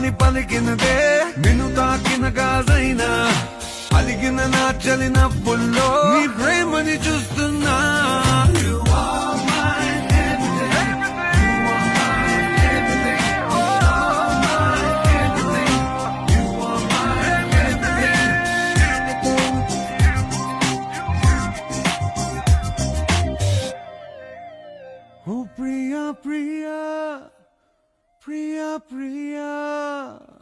అని పలికినదే నిన్ను తాకిన గాజైనా అలిగిన నా చలి నవ్వుల్లో నీ ప్రేమని చూస్తున్నా. You are my everything. You are my everything. You are my everything. You are my everything. Oh Priya, Priya, Priya, Priya.